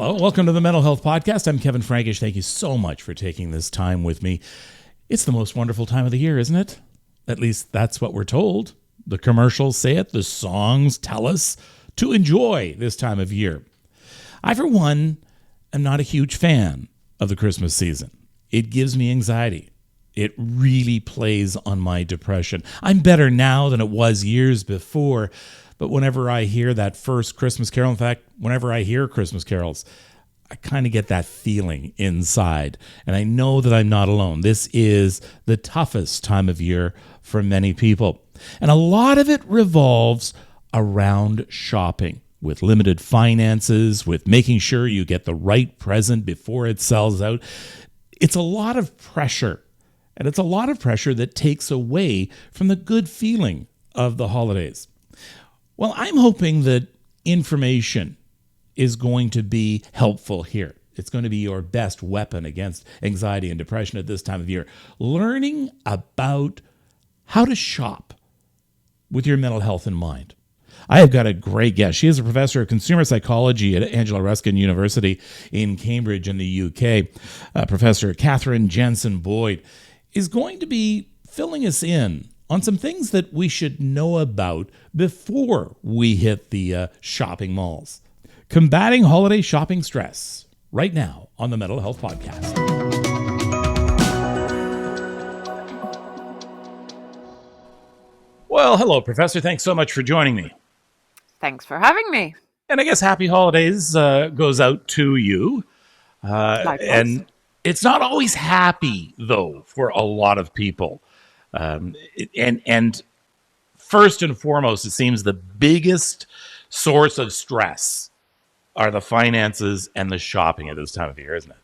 Hello, welcome to the Mental Health Podcast. I'm Kevin Frankish. Thank you so much for taking this time with me. It's the most wonderful time of the year, isn't it? At least that's what we're told. The commercials say it. The songs tell us to enjoy this time of year. I, for one, am not a huge fan of the Christmas season. It gives me anxiety. It really plays on my depression. I'm better now than it was years before, but whenever I hear that first Christmas carol, in fact, whenever I hear Christmas carols, I kind of get that feeling inside. And I know that I'm not alone. This is the toughest time of year for many people. And a lot of it revolves around shopping, with limited finances, with making sure you get the right present before it sells out. It's a lot of pressure. And it's a lot of pressure that takes away from the good feeling of the holidays. Well, I'm hoping that information is going to be helpful here. It's going to be your best weapon against anxiety and depression at this time of year. Learning about how to shop with your mental health in mind. I have got a great guest. She is a professor of consumer psychology at Anglia Ruskin University in Cambridge in the UK. Professor Cathrine Jansson-Boyd is going to be filling us in on some things that we should know about before we hit the shopping malls. Combating holiday shopping stress, right now on the Mental Health Podcast. Well, hello, Professor. Thanks so much for joining me. Thanks for having me. And I guess happy holidays goes out to you. Likewise. And it's not always happy, though, for a lot of people. And first and foremost, it seems the biggest source of stress are the finances and the shopping at this time of year, isn't it?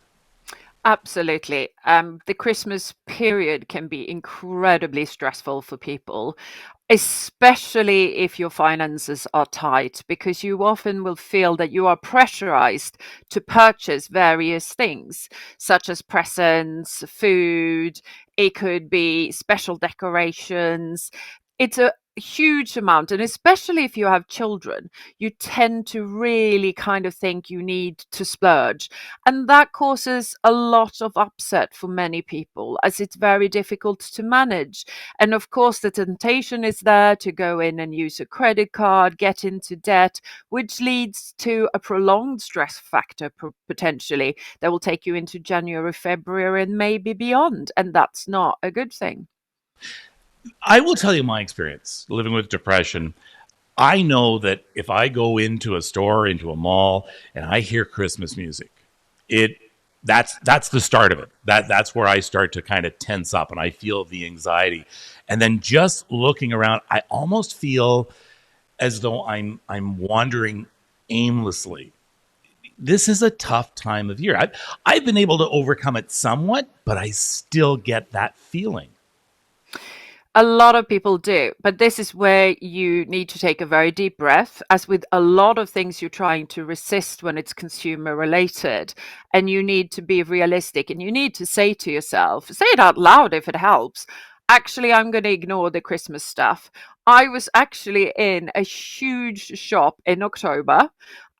Absolutely. The Christmas period can be incredibly stressful for people, especially if your finances are tight, because you often will feel that you are pressurized to purchase various things, such as presents, food. It could be special decorations. It's a huge amount, and especially if you have children, you tend to really kind of think you need to splurge, and that causes a lot of upset for many people, as it's very difficult to manage. And of course, the temptation is there to go in and use a credit card, get into debt, which leads to a prolonged stress factor potentially that will take you into January, February, and maybe beyond, and that's not a good thing. I will tell you my experience living with depression. I know that if I go into a store, into a mall, and I hear Christmas music, that's the start of it. That's where I start to kind of tense up and I feel the anxiety. And then just looking around, I almost feel as though I'm wandering aimlessly. This is a tough time of year. I've been able to overcome it somewhat, but I still get that feeling. A lot of people do, but this is where you need to take a very deep breath, as with a lot of things you're trying to resist when it's consumer related. And you need to be realistic, and you need to say to yourself, say it out loud if it helps. Actually, I'm going to ignore the Christmas stuff. I was actually in a huge shop in October,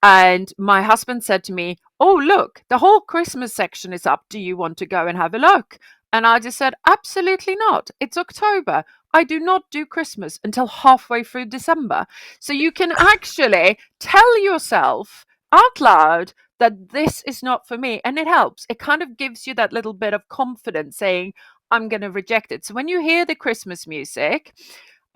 and my husband said to me, "Oh, look, the whole Christmas section is up. Do you want to go and have a look?" And I just said, absolutely not. It's October. I do not do Christmas until halfway through December. So you can actually tell yourself out loud that this is not for me. And it helps. It kind of gives you that little bit of confidence saying, I'm going to reject it. So when you hear the Christmas music,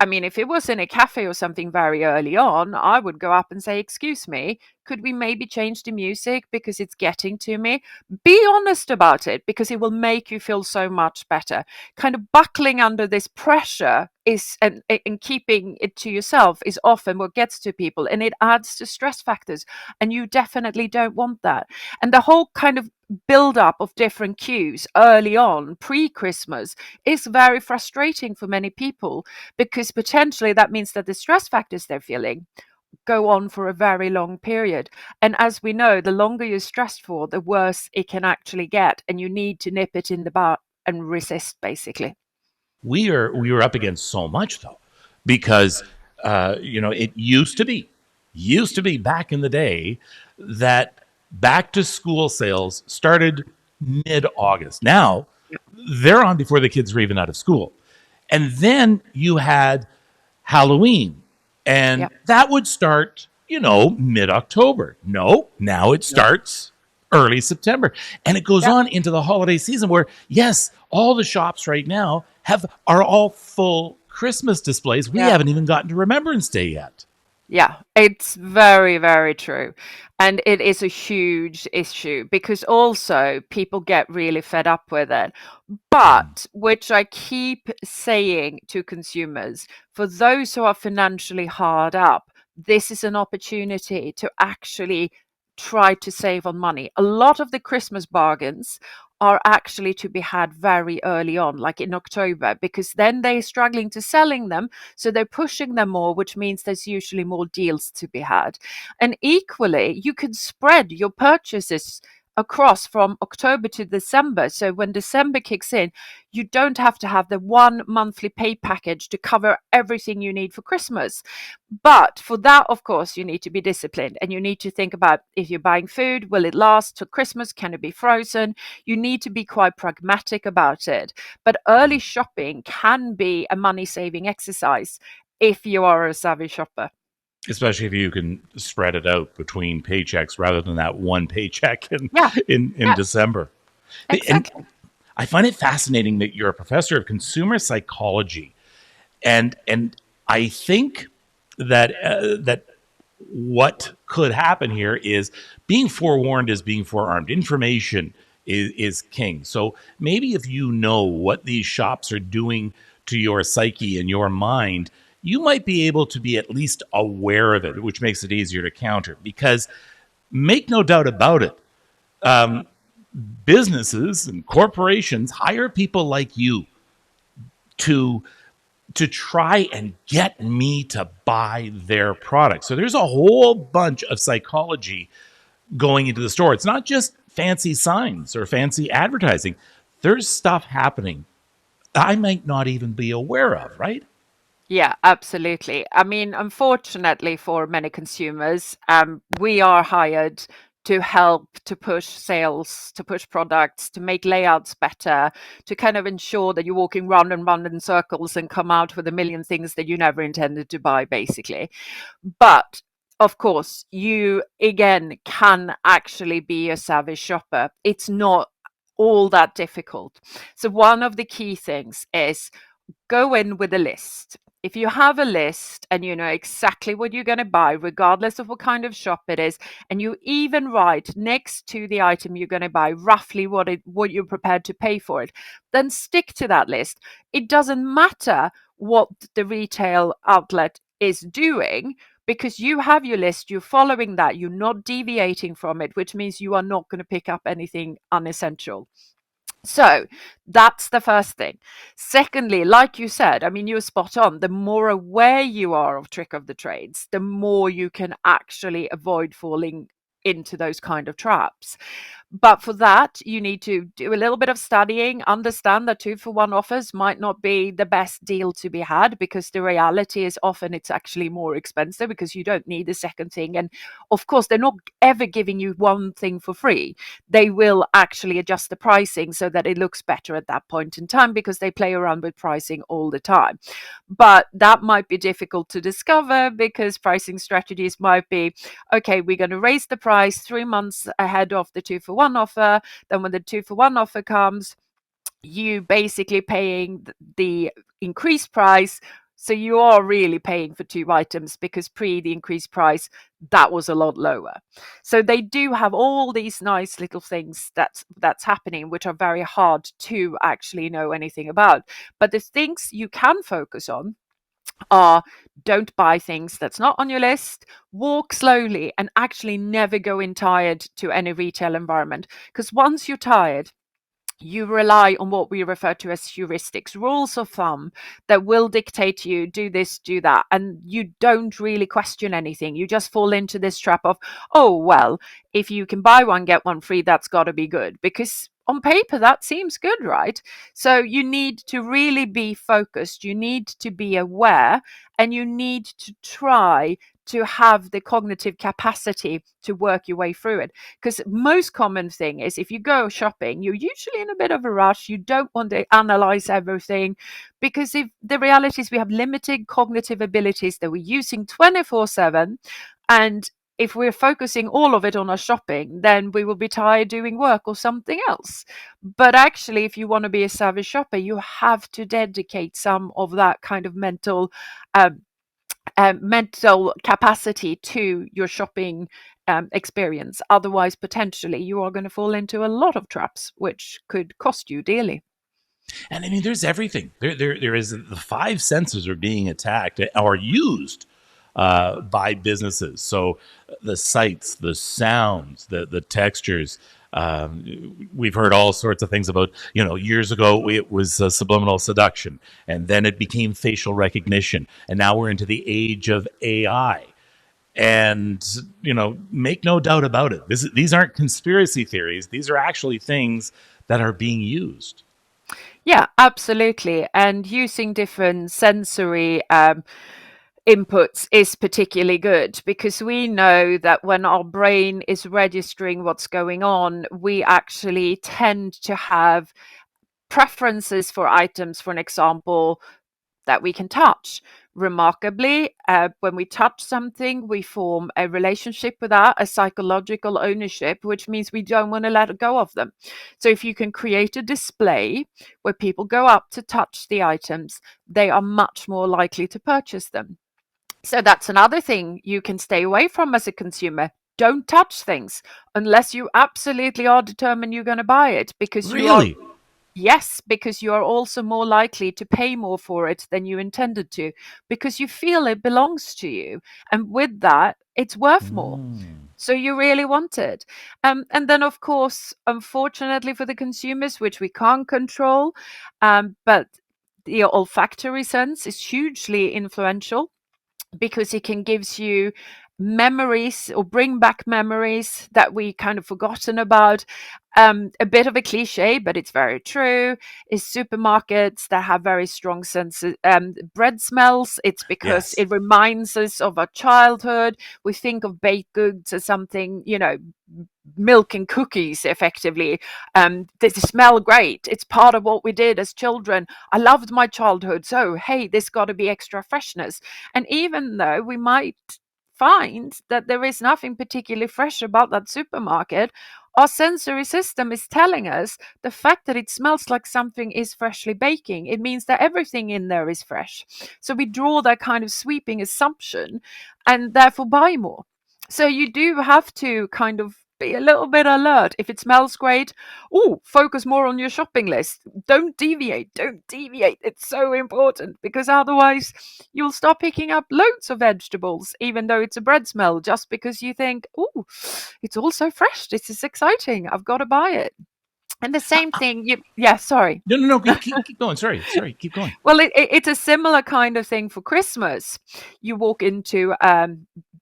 I mean, if it was in a cafe or something very early on, I would go up and say, excuse me, could we maybe change the music because it's getting to me? Be honest about it, because it will make you feel so much better. Kind of buckling under this pressure is, and keeping it to yourself is often what gets to people, and it adds to stress factors, and you definitely don't want that. And the whole kind of build up of different cues early on, pre-Christmas, is very frustrating for many people, because potentially that means that the stress factors they're feeling go on for a very long period. And as we know, the longer you're stressed for, the worse it can actually get, and you need to nip it in the bud and resist, basically. We were up against so much though, because it used to be back in the day that back to school sales started mid-August. Now they're on before the kids are even out of school. And then you had Halloween, and Yep. that would start, mid-October. No, now it Yep. starts early September. And it goes Yep. on into the holiday season where, yes, all the shops right now are all full Christmas displays. We Yep. haven't even gotten to Remembrance Day yet. Yeah, it's very, very true. And it is a huge issue because also people get really fed up with it. But, which I keep saying to consumers, for those who are financially hard up, this is an opportunity to actually try to save on money. A lot of the Christmas bargains are actually to be had very early on, like in October, because then they're struggling to selling them. So they're pushing them more, which means there's usually more deals to be had. And equally, you could spread your purchases across from October to December. So when December kicks in, you don't have to have the one monthly pay package to cover everything you need for Christmas. But for that, of course, you need to be disciplined and you need to think about if you're buying food, will it last till Christmas? Can it be frozen? You need to be quite pragmatic about it. But early shopping can be a money saving exercise if you are a savvy shopper. Especially if you can spread it out between paychecks rather than that one paycheck in Yeah, in yeah, December. And exactly. I find it fascinating that you're a professor of consumer psychology, and I think that what could happen here is being forewarned is being forearmed. Information is king. So maybe if you know what these shops are doing to your psyche and your mind, you might be able to be at least aware of it, which makes it easier to counter. Because make no doubt about it, businesses and corporations hire people like you to try and get me to buy their product. So there's a whole bunch of psychology going into the store. It's not just fancy signs or fancy advertising. There's stuff happening I might not even be aware of, right? Yeah, absolutely. I mean, unfortunately for many consumers, we are hired to help to push sales, to push products, to make layouts better, to kind of ensure that you're walking round and round in circles and come out with a million things that you never intended to buy, basically. But of course, you again can actually be a savvy shopper. It's not all that difficult. So, one of the key things is go in with a list. If you have a list and you know exactly what you're going to buy, regardless of what kind of shop it is, and you even write next to the item you're going to buy roughly what you're prepared to pay for it, then stick to that list. It doesn't matter what the retail outlet is doing because you have your list, you're following that, you're not deviating from it, which means you are not going to pick up anything unessential. So that's the first thing. Secondly, like you said, I mean, you're spot on. The more aware you are of trick of the trades, the more you can actually avoid falling into those kind of traps. But for that, you need to do a little bit of studying, understand that 2-for-1 offers might not be the best deal to be had because the reality is often it's actually more expensive because you don't need a second thing. And of course, they're not ever giving you one thing for free. They will actually adjust the pricing so that it looks better at that point in time because they play around with pricing all the time. But that might be difficult to discover because pricing strategies might be okay, we're going to raise the price 3 months ahead of the 2-for-1 offer. Then when the 2-for-1 offer comes, you basically paying the increased price. So you are really paying for two items because pre the increased price, that was a lot lower. So they do have all these nice little things that's happening, which are very hard to actually know anything about. But the things you can focus on are don't buy things that's not on your list, walk slowly, and actually never go in tired to any retail environment. Because once you're tired, you rely on what we refer to as heuristics, rules of thumb that will dictate to you, do this, do that. And you don't really question anything. You just fall into this trap of, oh, well, if you can buy one, get one free, that's got to be good. Because on paper, that seems good, right? So you need to really be focused. You need to be aware and you need to try to have the cognitive capacity to work your way through it. Because most common thing is if you go shopping, you're usually in a bit of a rush. You don't want to analyze everything, because if the reality is we have limited cognitive abilities that we're using 24/7, and if we're focusing all of it on our shopping, then we will be tired doing work or something else. But actually, if you want to be a savvy shopper, you have to dedicate some of that kind of um, mental capacity to your shopping experience. Otherwise, potentially, you are going to fall into a lot of traps, which could cost you dearly. And I mean, there's everything. There is the five senses are being attacked or used by businesses. So the sights, the sounds, the textures. We've heard all sorts of things about, years ago it was subliminal seduction, and then it became facial recognition, and now we're into the age of AI. And, make no doubt about it. These aren't conspiracy theories. These are actually things that are being used. Yeah, absolutely. And using different sensory inputs is particularly good, because we know that when our brain is registering what's going on, we actually tend to have preferences for items, for an example, that we can touch. Remarkably, when we touch something, we form a relationship with that, a psychological ownership, which means we don't want to let go of them. So, if you can create a display where people go up to touch the items, they are much more likely to purchase them. So, that's another thing you can stay away from as a consumer. Don't touch things unless you absolutely are determined you're going to buy it, because you are. Really? Yes, because you are also more likely to pay more for it than you intended to, because you feel it belongs to you. And with that, it's worth more. Mm. So you really want it. And then, of course, unfortunately for the consumers, which we can't control, but the olfactory sense is hugely influential, because it can gives you memories or bring back memories that we kind of forgotten about. A bit of a cliche, but it's very true, is supermarkets that have very strong senses. Bread smells, it's because Yes. it reminds us of our childhood. We think of baked goods as something, milk and cookies effectively. They smell great. It's part of what we did as children. I loved my childhood, so hey, this got to be extra freshness. And even though we might find that there is nothing particularly fresh about that supermarket, our sensory system is telling us the fact that it smells like something is freshly baking. It means that everything in there is fresh. So we draw that kind of sweeping assumption and therefore buy more. So you do have to kind of be a little bit alert. If it smells great, focus more on your shopping list. Don't deviate. Don't deviate. It's so important, because otherwise you'll start picking up loads of vegetables, even though it's a bread smell, just because you think, it's all so fresh. This is exciting. I've got to buy it. And the same thing, yeah, sorry. No, no, no. Keep going. Sorry. Keep going. Well, it's a similar kind of thing for Christmas. You walk into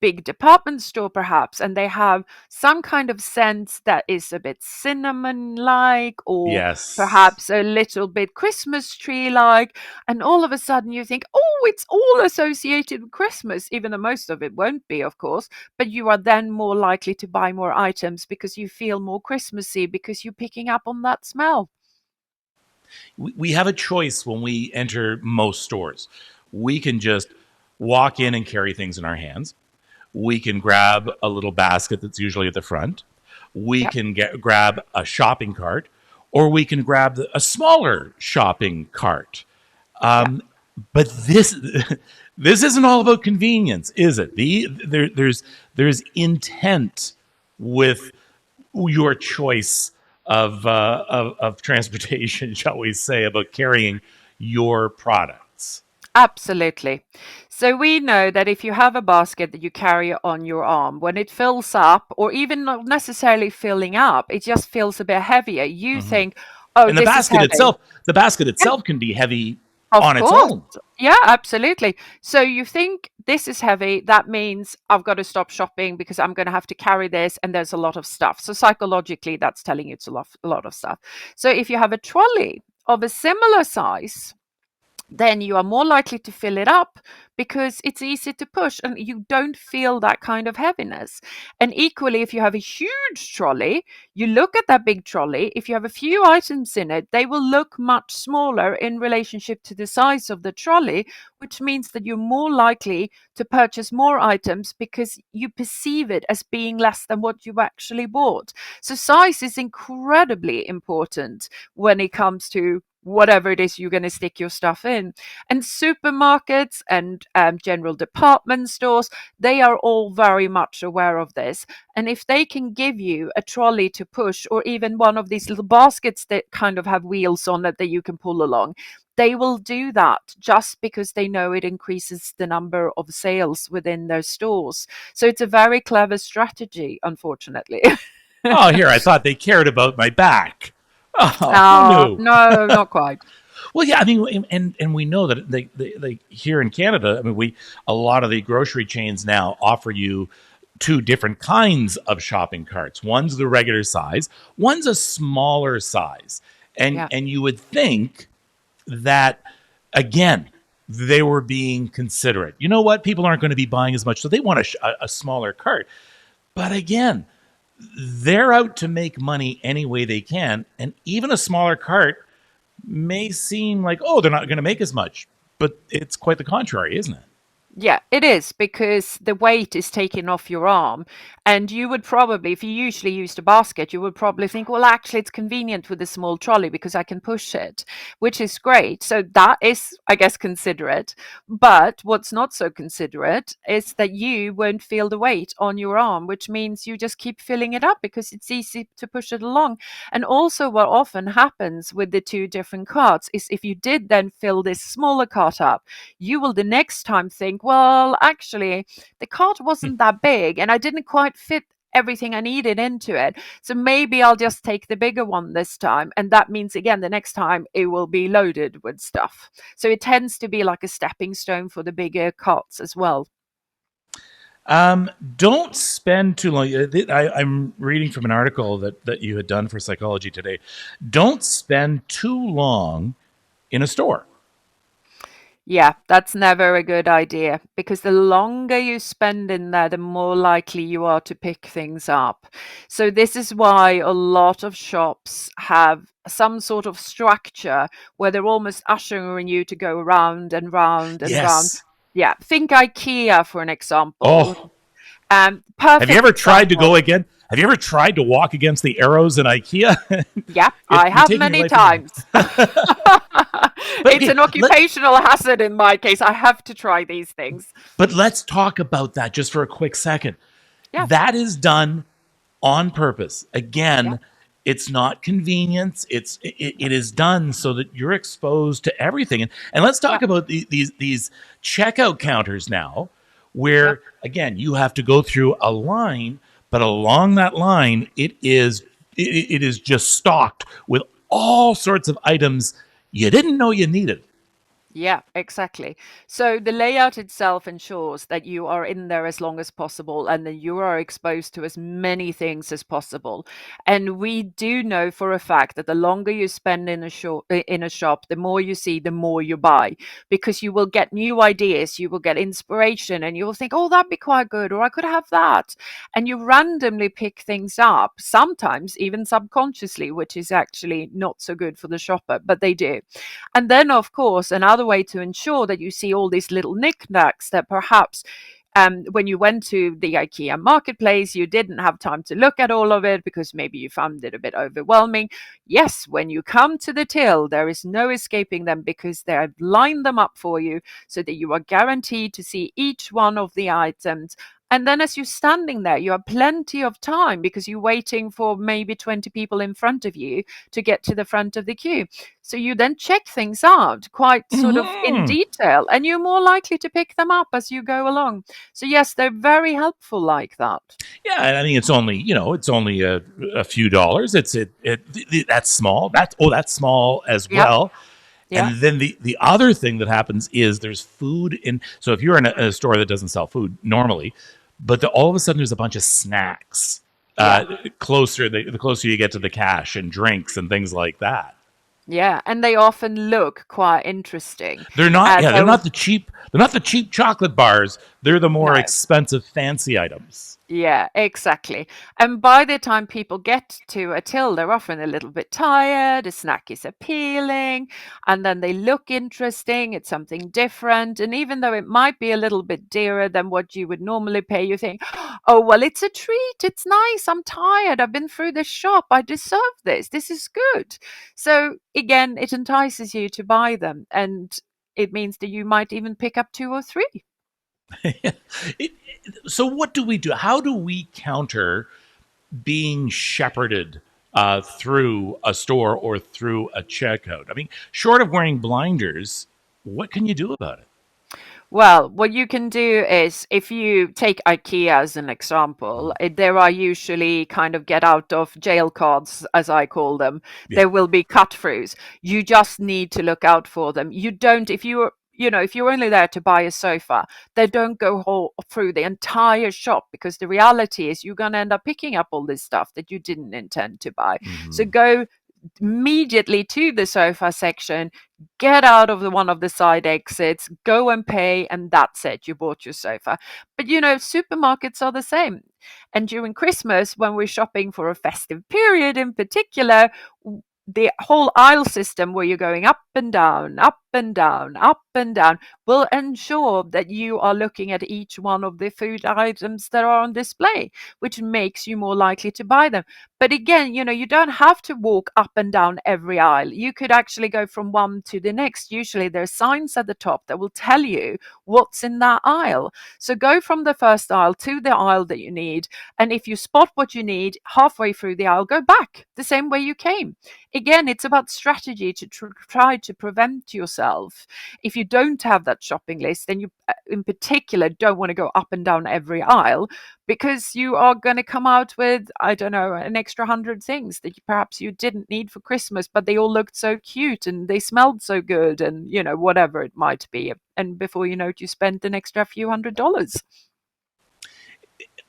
big department store perhaps, and they have some kind of scent that is a bit cinnamon like, or Yes. perhaps a little bit Christmas tree like, and all of a sudden you think, it's all associated with Christmas, even though most of it won't be, of course. But you are then more likely to buy more items because you feel more Christmassy, because you're picking up on that smell. We have a choice when we enter most stores. We can just walk in and carry things in our hands. We can grab a little basket that's usually at the front. We Yep. can grab a shopping cart, or we can grab a smaller shopping cart. Yeah. But this isn't all about convenience, is it? There's intent with your choice of transportation, shall we say, about carrying your products. Absolutely. So we know that if you have a basket that you carry on your arm, when it fills up, or even not necessarily filling up, it just feels a bit heavier. You Mm-hmm. think, oh, And the this is basket heavy. itself, the basket Yeah, itself can be heavy of on its course. own. Yeah, absolutely. So you think this is heavy. That means I've got to stop shopping because I'm going to have to carry this, and there's a lot of stuff. So psychologically, that's telling you it's a lot of stuff. So if you have a trolley of a similar size, then you are more likely to fill it up because it's easy to push and you don't feel that kind of heaviness. And equally, if you have a huge trolley, you look at that big trolley, if you have a few items in it, they will look much smaller in relationship to the size of the trolley, which means that you're more likely to purchase more items because you perceive it as being less than what you actually bought. So size is incredibly important when it comes to whatever it is you're going to stick your stuff in. And supermarkets and general department stores, they are all very much aware of this. And if they can give you a trolley to push, or even one of these little baskets that kind of have wheels on it that you can pull along, they will do that just because they know it increases the number of sales within their stores. So it's a very clever strategy, unfortunately. Oh, here, I thought they cared about my back. Oh, who Oh, knew? no, not quite. Well, yeah, I mean, and we know that they here in Canada. I mean, a lot of the grocery chains now offer you two different kinds of shopping carts. One's the regular size, one's a smaller size, Yeah. and you would think that again they were being considerate. You know what? People aren't going to be buying as much, so they want a smaller cart. But again, they're out to make money any way they can, and even a smaller cart may seem like, oh, they're not going to make as much, but it's quite the contrary, isn't it? Yeah, it is because the weight is taken off your arm. And you would probably, if you usually used a basket, you would probably think, well, actually, it's convenient with a small trolley because I can push it, which is great. So that is, I guess, considerate. But what's not so considerate is that you won't feel the weight on your arm, which means you just keep filling it up because it's easy to push it along. And also, what often happens with the two different carts is if you did then fill this smaller cart up, you will the next time think, well, actually, the cart wasn't that big and I didn't quite fit everything I needed into it. So maybe I'll just take the bigger one this time. And that means, again, the next time it will be loaded with stuff. So it tends to be like a stepping stone for the bigger carts as well. Don't spend too long. I'm reading from an article that you had done for Psychology Today. Don't spend too long in a store. Yeah, that's never a good idea because the longer you spend in there, the more likely you are to pick things up. So, this is why a lot of shops have some sort of structure where they're almost ushering you to go round and round and round. Yes. Yeah, think IKEA for an example. Oh, have you Perfect ever tried to go example. again? Have you ever tried to walk against the arrows in IKEA? Yeah, I You're have taking your many life in your hands. times. But It's okay, an occupational hazard in my case. I have to try these things. but let's talk about that just for a quick second. Yeah, That is done on purpose. yeah, Again, it's not convenience. It is done so that you're exposed to everything. And let's yeah, talk about these checkout counters now, yeah. where again you have to go through a line, but along that line it is just stocked with all sorts of items you didn't know you needed. Yeah, exactly. So the layout itself ensures that you are in there as long as possible and that you are exposed to as many things as possible. And we do know for a fact that the longer you spend in a shop, the more you see, the more you buy because you will get new ideas, you will get inspiration and you will think, "Oh, that'd be quite good," or "I could have that." And you randomly pick things up, sometimes even subconsciously, which is actually not so good for the shopper, but they do. And then, of course, another way to ensure that you see all these little knickknacks that perhaps when you went to the IKEA marketplace, you didn't have time to look at all of it because maybe you found it a bit overwhelming. Yes, when you come to the till, there is no escaping them because they have lined them up for you so that you are guaranteed to see each one of the items. And then as you're standing there, you have plenty of time because you're waiting for maybe 20 people in front of you to get to the front of the queue. So you then check things out quite sort of in Mhm. detail, and you're more likely to pick them up as you go along. So yes, they're very helpful like that. Yeah, and I mean it's only it's only a few dollars. That's small. That's small as Yeah, well. yeah, And then the other thing that happens is there's food in. So if you're in a store that doesn't sell food normally, but all of a sudden there's a bunch of snacks yeah. closer the closer you get to the cash and drinks and things like that. Yeah, and they often look quite interesting. They're not. Yeah, they're They'll not the cheap. They're not the cheap chocolate bars. They're the more no. expensive, fancy items. Yeah, exactly. And by the time people get to a till, they're often a little bit tired, the snack is appealing, and then they look interesting, it's something different. And even though it might be a little bit dearer than what you would normally pay, you think, oh, well, it's a treat, it's nice, I'm tired, I've been through the shop, I deserve this, this is good. So again, it entices you to buy them, and it means that you might even pick up two or three. It, so, what do we do? How do we counter being shepherded through a store or through a checkout? I mean, short of wearing blinders, what can you do about it? Well, what you can do is if you take IKEA as an example, there are usually kind of get out of jail cards, as I call them. Yeah. There will be cut throughs. You just need to look out for them. You don't, if you're, if you're only there to buy a sofa, they don't go through the entire shop, because the reality is you're going to end up picking up all this stuff that you didn't intend to buy. So Mm-hmm. go immediately to the sofa section, get out of one of the side exits, go and pay, and that's it. You bought your sofa. But supermarkets are the same. And during Christmas, when we're shopping for a festive period in particular, the whole aisle system where you're going up and down, up and down, up and down will ensure that you are looking at each one of the food items that are on display, which makes you more likely to buy them. But again, you don't have to walk up and down every aisle. You could actually go from one to the next. Usually there's signs at the top that will tell you what's in that aisle. So go from the first aisle to the aisle that you need. And if you spot what you need halfway through the aisle, go back the same way you came. Again, it's about strategy to try to prevent yourself. If you don't have that shopping list, then you, in particular, don't want to go up and down every aisle, because you are going to come out with, I don't know, an extra 100 things that perhaps you didn't need for Christmas, but they all looked so cute and they smelled so good, and whatever it might be. And before you know it, you spent an extra few $100s.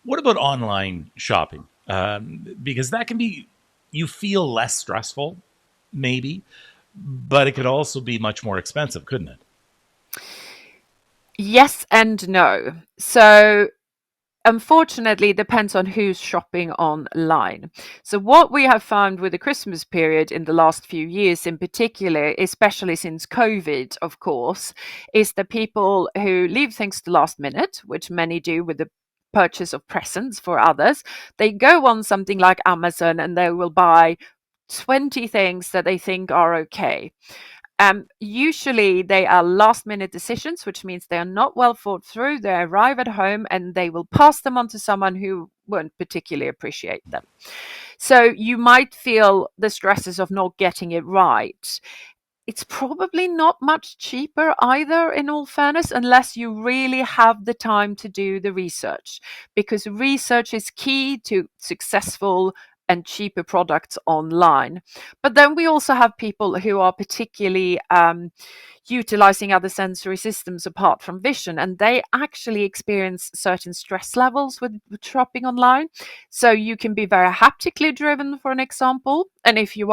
What about online shopping? Because that can be, you feel less stressful, maybe, but it could also be much more expensive, couldn't it? Yes and no. So unfortunately, it depends on who's shopping online. So what we have found with the Christmas period in the last few years in particular, especially since COVID, of course, is the people who leave things to last minute, which many do with the purchase of presents for others. They go on something like Amazon and they will buy 20 things that they think are okay. Usually they are last minute decisions, which means they are not well thought through. They arrive at home and they will pass them on to someone who won't particularly appreciate them. So you might feel the stresses of not getting it right. It's probably not much cheaper either, in all fairness, unless you really have the time to do the research, because research is key to successful and cheaper products online. But then we also have people who are particularly utilizing other sensory systems apart from vision, and they actually experience certain stress levels with shopping online. So you can be very haptically driven, for an example. And if you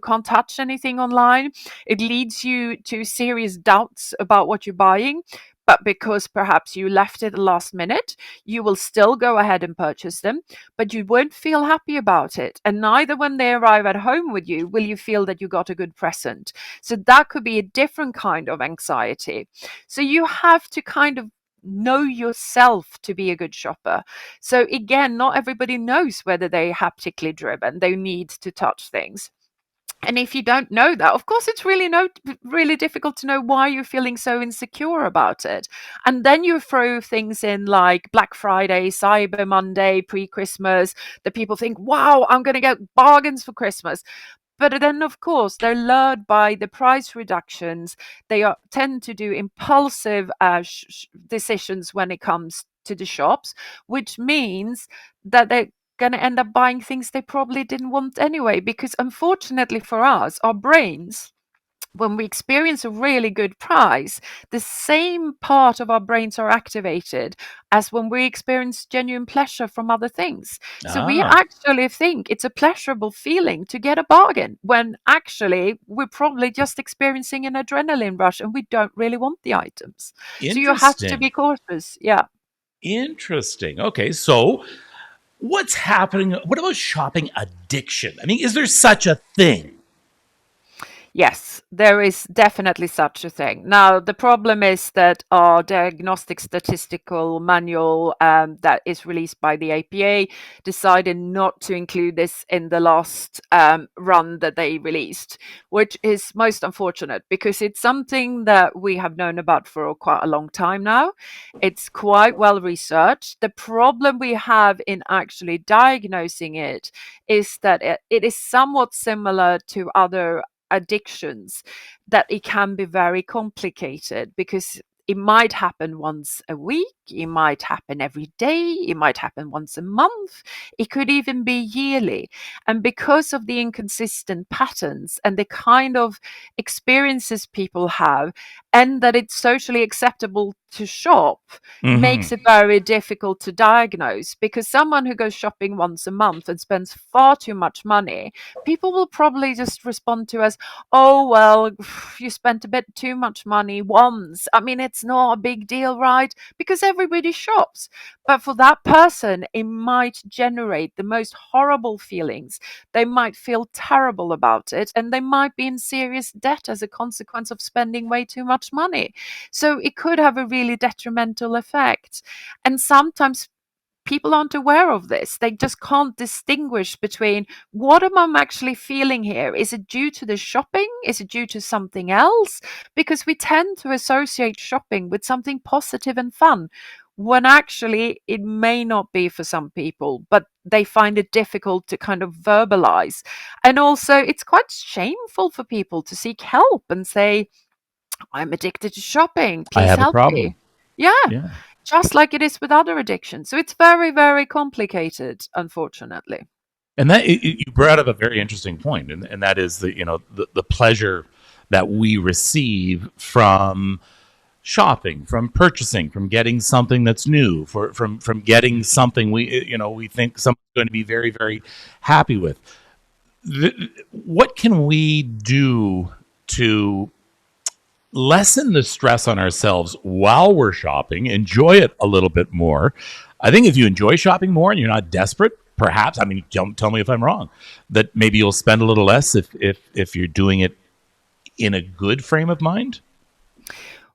can't touch anything online, it leads you to serious doubts about what you're buying. But because perhaps you left it at the last minute, you will still go ahead and purchase them, but you won't feel happy about it. And neither when they arrive at home with you will you feel that you got a good present. So that could be a different kind of anxiety. So you have to kind of know yourself to be a good shopper. So again, not everybody knows whether they're haptically driven. They need to touch things. And if you don't know that, of course, it's really difficult to know why you're feeling so insecure about it. And then you throw things in like Black Friday, Cyber Monday, pre-Christmas, that people think, wow, I'm going to get bargains for Christmas. But then, of course, they're lured by the price reductions. They tend to do impulsive decisions when it comes to the shops, which means that they're going to end up buying things they probably didn't want anyway. Because unfortunately for us, our brains when we experience a really good price, the same part of our brains are activated as when we experience genuine pleasure from other things. So we Ah, actually think it's a pleasurable feeling to get a bargain, when actually we're probably just experiencing an adrenaline rush and we don't really want the items. So you have to interesting. be cautious. Yeah. Interesting. Okay, so what's happening? What about shopping addiction? I mean, is there such a thing? Yes, there is definitely such a thing. Now, the problem is that our diagnostic statistical manual that is released by the APA decided not to include this in the last run that they released, which is most unfortunate because it's something that we have known about for quite a long time now. It's quite well researched. The problem we have in actually diagnosing it is that it is somewhat similar to other addictions, that it can be very complicated because it might happen once a week, it might happen every day, it might happen once a month, it could even be yearly. And because of the inconsistent patterns and the kind of experiences people have, and that it's socially acceptable to shop, Hmm. makes it very difficult to diagnose. Because someone who goes shopping once a month and spends far too much money, people will probably just respond to as, oh, well, you spent a bit too much money once. I mean, it's not a big deal, right? Because everybody shops. But for that person, it might generate the most horrible feelings. They might feel terrible about it, and they might be in serious debt as a consequence of spending way too much money. So it could have a really detrimental effect. And sometimes people aren't aware of this. They just can't distinguish between, what am I actually feeling here? Is it due to the shopping? Is it due to something else? Because we tend to associate shopping with something positive and fun, when actually it may not be for some people, but they find it difficult to kind of verbalize. And also, it's quite shameful for people to seek help and say, I'm addicted to shopping. I Please have a help me. problem. Yeah, Yeah. just like it is with other addictions. So it's very, very complicated, unfortunately. And that you brought up a very interesting point, and that is the the pleasure that we receive from shopping, from purchasing, from getting something that's new, from getting something we think someone's going to be very very happy with. What can we do to lessen the stress on ourselves while we're shopping, enjoy it a little bit more? I think if you enjoy shopping more and you're not desperate, perhaps, I mean, don't tell me if I'm wrong, that maybe you'll spend a little less if you're doing it in a good frame of mind.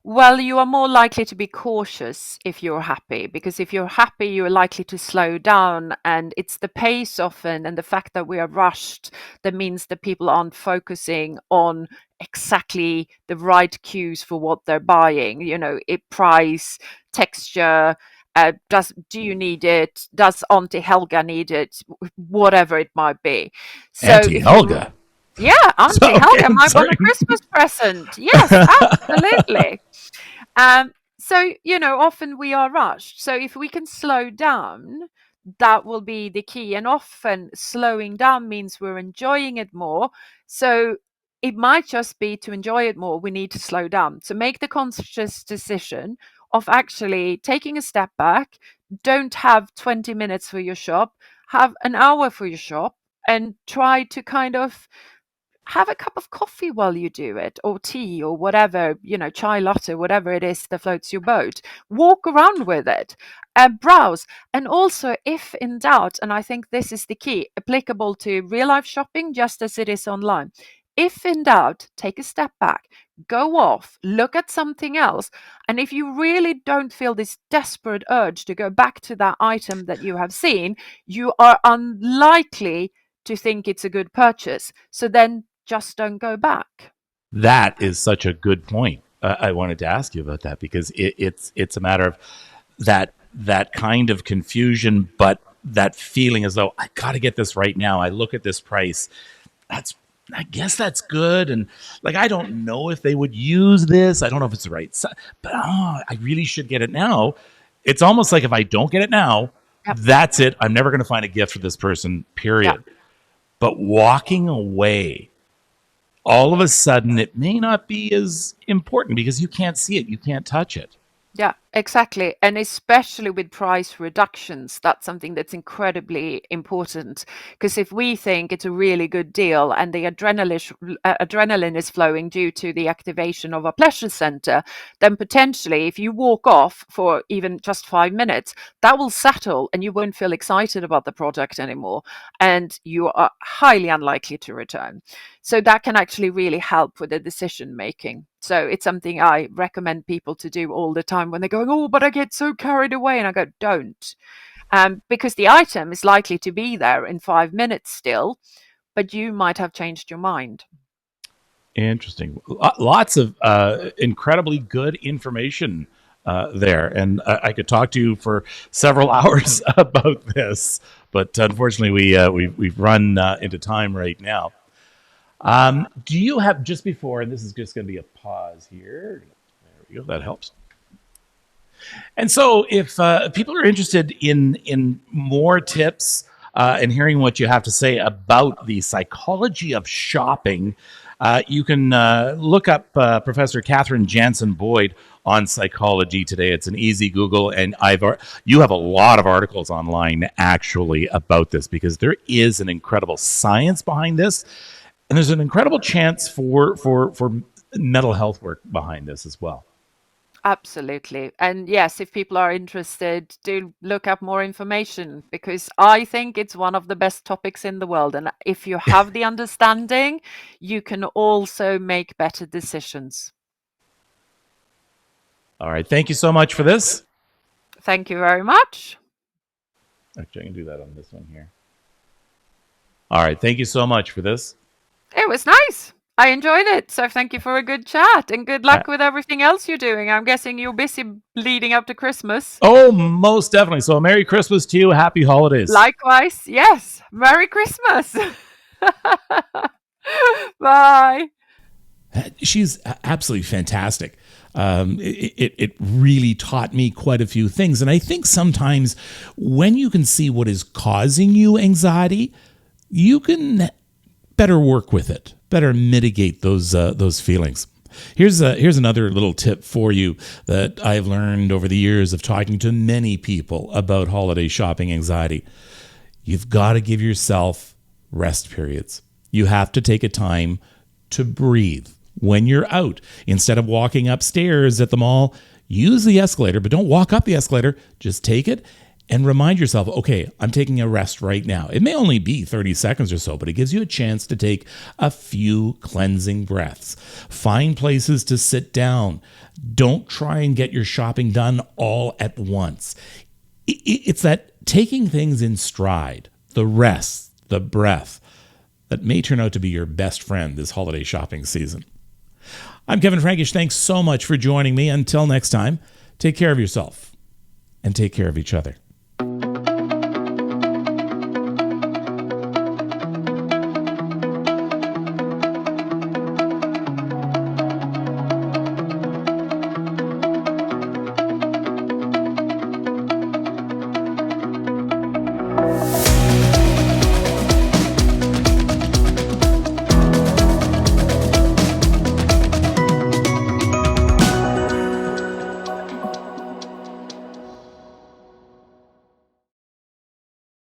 Well, you are more likely to be cautious if you're happy, because if you're happy, you're likely to slow down. And it's the pace often and the fact that we are rushed that means that people aren't focusing on exactly the right cues for what they're buying. Price, texture. Do you need it? Does Auntie Helga need it? Whatever it might be. So Auntie if you Helga. Yeah, Auntie Okay, Helga might want sorry. a Christmas present. Yes, absolutely. Often we are rushed. So if we can slow down, that will be the key. And often slowing down means we're enjoying it more. So it might just be to enjoy it more, we need to slow down. So make the conscious decision of actually taking a step back. Don't have 20 minutes for your shop, have an hour for your shop, and try to kind of have a cup of coffee while you do it, or tea, or whatever, chai latte, whatever it is that floats your boat. Walk around with it, browse. And also, if in doubt, and I think this is the key, applicable to real life shopping just as it is online. If in doubt, take a step back, go off, look at something else. And if you really don't feel this desperate urge to go back to that item that you have seen, you are unlikely to think it's a good purchase. So then just don't go back. That is such a good point. I wanted to ask you about that because it's a matter of that kind of confusion, but that feeling as though I got to get this right now. I look at this price. That's I guess that's good, and like I don't know if they would use this. I don't know if it's the right, but I really should get it now. It's almost like if I don't get it now, Yep. that's it. I'm never going to find a gift for this person. Yep. Period. But walking away all of a sudden it may not be as important because you can't see it, you can't touch it. Yeah, exactly. And especially with price reductions, that's something that's incredibly important. Because if we think it's a really good deal and the adrenaline is flowing due to the activation of a pleasure center, then potentially if you walk off for even just 5 minutes, that will settle and you won't feel excited about the product anymore. And you are highly unlikely to return. So that can actually really help with the decision making. So it's something I recommend people to do all the time when they're going, oh, but I get so carried away. And I go, don't. Because the item is likely to be there in 5 minutes still, but you might have changed your mind. Interesting. Lots of incredibly good information there. And I could talk to you for several hours about this, but unfortunately, we've run into time right now. Do you have, just before, and this is just going to be a pause here. There we go. That helps. And so, if people are interested in more tips and hearing what you have to say about the psychology of shopping, you can look up Professor Cathrine Jansson-Boyd on Psychology Today. It's an easy Google, and you have a lot of articles online actually about this because there is an incredible science behind this, and there's an incredible chance for mental health work behind this as well. Absolutely. And yes, if people are interested, do look up more information because I think it's one of the best topics in the world. And if you have the understanding, you can also make better decisions. All right. Thank you so much for this. Thank you very much. Actually, I can do that on this one here. All right. Thank you so much for this. It was nice. I enjoyed it. So thank you for a good chat and good luck with everything else you're doing. I'm guessing you're busy leading up to Christmas. Oh, most definitely. So Merry Christmas to you. Happy holidays. Likewise. Yes. Merry Christmas. Bye. She's absolutely fantastic. It really taught me quite a few things. And I think sometimes when you can see what is causing you anxiety, you can better work with it, better mitigate those feelings. Here's another little tip for you that I've learned over the years of talking to many people about holiday shopping anxiety. You've got to give yourself rest periods. You have to take a time to breathe when you're out. Instead of walking upstairs at the mall, use the escalator, but don't walk up the escalator. Just take it and remind yourself, okay, I'm taking a rest right now. It may only be 30 seconds or so, but it gives you a chance to take a few cleansing breaths. Find places to sit down. Don't try and get your shopping done all at once. It's that taking things in stride, the rest, the breath, that may turn out to be your best friend this holiday shopping season. I'm Kevin Frankish. Thanks so much for joining me. Until next time, take care of yourself and take care of each other.